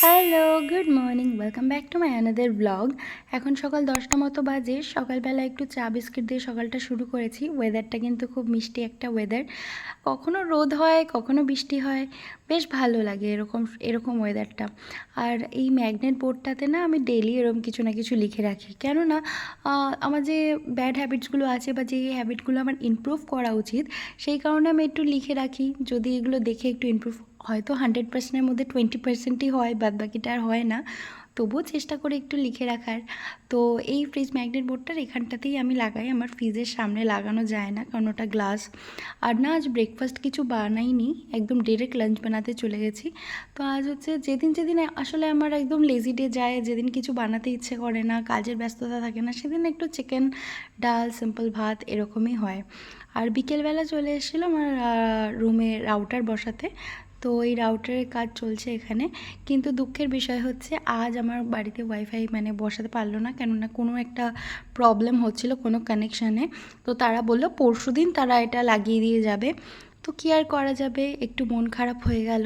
Hello, good morning, welcome back to my another blog. এখন সকাল 10টা মতো বাজে। সকালবেলা একটু চা বিস্কিট দিয়ে সকালটা শুরু করেছি। ওয়েদারটা কিন্তু খুব মিষ্টি একটা ওয়েদার। কখনো রোদ হয়, কখনো বৃষ্টি হয়, বেশ ভালো লাগে এরকম এরকম ওয়েদারটা। আর এই ম্যাগনেট বোর্ডটাতে না আমি ডেইলি এরকম কিছু না কিছু লিখে রাখি, কেননা আমার যে ব্যাড হ্যাবিটসগুলো আছে বা যে হ্যাবিটগুলো আমার ইমপ্রুভ করা উচিত, সেই কারণে আমি একটু লিখে রাখি। যদি এগুলো দেখে একটু ইমপ্রুভ, হয়তো 100%-এর মধ্যে 20%ই হয়, বাদ বাকিটা আর হয় না, তবুও চেষ্টা করি একটু লিখে রাখার। তো এই ফ্রিজ ম্যাগনেট বোর্ডটার এখানটাতেই আমি লাগাই, আমার ফ্রিজের সামনে লাগানো যায় না, কারণ ওটা গ্লাস। আর না, আজ ব্রেকফাস্ট কিছু বানাইনি, একদম ডিরেক্ট লাঞ্চ বানাতে চলে গেছি। তো আজ হচ্ছে যেদিন যেদিন আসলে আমার একদম লেজি ডে যায়, যেদিন কিছু বানাতে ইচ্ছে করে না, কাজের ব্যস্ততা থাকে না, সেদিন একটু চিকেন, ডাল, সিম্পল ভাত এরকমই হয়। আর বিকেলবেলা চলে এসেছিলো আমার রুমে রাউটার বসাতে। তো এই রাউটারের কাজ চলছে এখানে, কিন্তু দুঃখের বিষয় হচ্ছে আজ আমার বাড়িতে ওয়াইফাই মানে বসাতে পারলো না, কেননা কোনো একটা প্রবলেম হচ্ছিল কোনো কানেকশানে। তো তারা বললো পরশুদিন তারা এটা লাগিয়ে দিয়ে যাবে। তো কী আর করা যাবে, একটু মন খারাপ হয়ে গেল।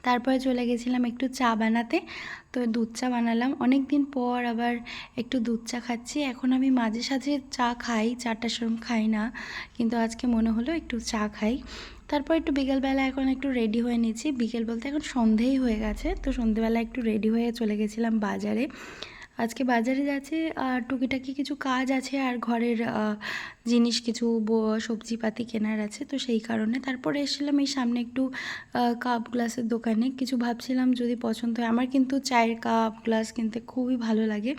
তারপরে চলে গেছিলাম একটু চা বানাতে। তো দুধ চা বানালাম, অনেক দিন পর আবার একটু দুধ চা খাচ্ছি। এখন আমি মাঝে সাঝে চা খাই, চারটার সময় খাই না, কিন্তু আজকে মনে হলো একটু চা খাই। তারপর একটু বিকেলবেলা এখন একটু রেডি হয়ে নিয়েছি, বিকেল বলতে এখন সন্ধেই হয়ে গেছে। তো সন্ধেবেলা একটু রেডি হয়ে চলে গেছিলাম বাজারে। আজকে বাজারে যাচ্ছে, টুকিটাকি কিছু কাজ আছে, আর ঘরের জিনিস কিছু সবজিপাতি কেনার আছে, তো সেই কারণে। তারপরে এসেছিলাম এই সামনে একটু কাপ গ্লাসের দোকানে, কিছু ভাবছিলাম যদি পছন্দ হয়। আমার কিন্তু চায়ের কাপ গ্লাস কিনতে খুবই ভালো লাগে।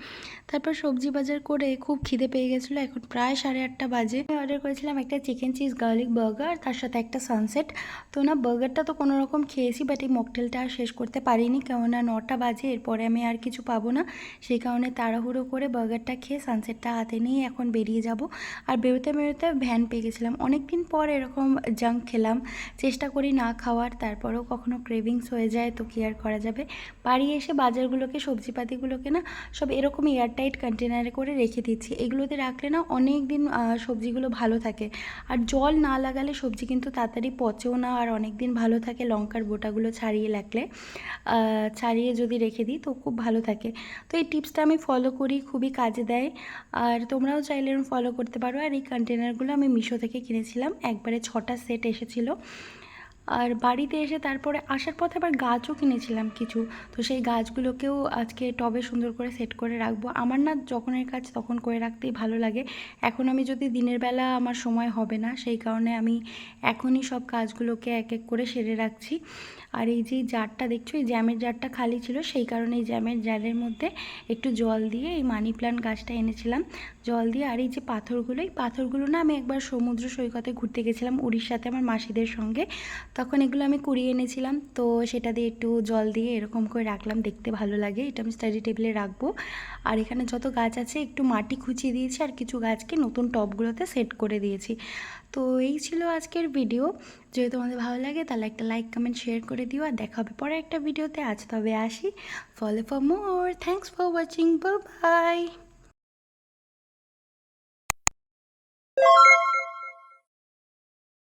তারপর সবজি বাজার করে খুব খিদে পেয়ে গেছিলো, এখন প্রায় 8:30 বাজে। আমি অর্ডার করেছিলাম একটা চিকেন চিজ গার্লিক বার্গার, তার সাথে একটা সানসেট। তো না, বার্গারটা তো কোনো রকম খেয়েছি, বাট এই মকটেলটা আর শেষ করতে পারিনি, কেননা 9টা বাজে, এরপরে আমি আর কিছু পাবো না। সেই কারণে তাড়াহুড়ো করে বার্গারটা খেয়ে সানসেটটা হাতে নিয়ে এখন বেরিয়ে যাব। আর বেরোতে বেরোতে ভ্যান পেয়ে গেছিলাম, অনেক দিন পর এরকম জাঙ্ক খেলাম। চেষ্টা করি না খাওয়ার, তারপরেও কখনো ক্রেভিংস হয়ে যায়, তো কী আর করা যাবে। বাড়ি এসে বাজারগুলোকে, সবজিপাতিগুলোকে না সব এরকম এয়ারটাইট কন্টেনারে করে রেখে দিচ্ছি। এগুলোতে রাখলে না অনেক দিন সবজিগুলো ভালো থাকে। আর জল না লাগালে সবজি কিন্তু তাড়াতাড়ি পচেও না, আর অনেক দিন ভালো থাকে। লঙ্কার বোটাগুলো ছাড়িয়ে রাখলে, ছাড়িয়ে যদি রেখে দিই তো খুব ভালো থাকে। তো এই টিপসটা আমি ফলো করি, খুবই কাজে দেয়। আর তোমরাও চাইলে এরকম ফলো করতে পারো। আর এই কন্টেনারগুলো আমি মিশো থেকে কিনেছিলাম, একবারে 6টা সেট এসেছিলো। আর বাড়িতে এসে তারপরে আসার পথে আবার গাছও কিনেছিলাম কিছু। তো সেই গাছগুলোকেও আজকে টবে সুন্দর করে সেট করে রাখবো। আমার না যখনের কাজ তখন করে রাখতেই ভালো লাগে। এখন আমি যদি দিনের বেলা আমার সময় হবে না, সেই কারণে আমি এখনই সব কাজগুলোকে এক এক করে সেরে রাখছি। আর এই যে জারটা দেখছো, এই জ্যামের জারটা খালি ছিল, সেই কারণে এই জ্যামের জারের মধ্যে একটু জল দিয়ে এই মানি প্ল্যান্ট গাছটা এনেছিলাম, জল দিয়ে। আর এই যে পাথরগুলো, এই পাথরগুলো না আমি একবার সমুদ্র সৈকতে ঘুরতে গেছিলাম উড়িষ্যাতে আমার মাসিদের সঙ্গে, তখন এগুলো আমি কুড়িয়ে এনেছিলাম। তো সেটা দিয়ে একটু জল দিয়ে এরকম করে রাখলাম, দেখতে ভালো লাগে। এটা আমি স্টাডি টেবিলে রাখবো। আর এখানে যত গাছ আছে একটু মাটি খুঁচিয়ে দিয়েছি, আর কিছু গাছকে নতুন টবগুলোতে সেট করে দিয়েছি। তো এই ছিল আজকের ভিডিও। যদি তোমাদের ভালো লাগে তাহলে একটা লাইক, কমেন্ট, শেয়ার করে দিও। আর দেখা হবে পরে একটা ভিডিওতে। আজ তবে আসি, follow for more, thanks for watching, bye bye.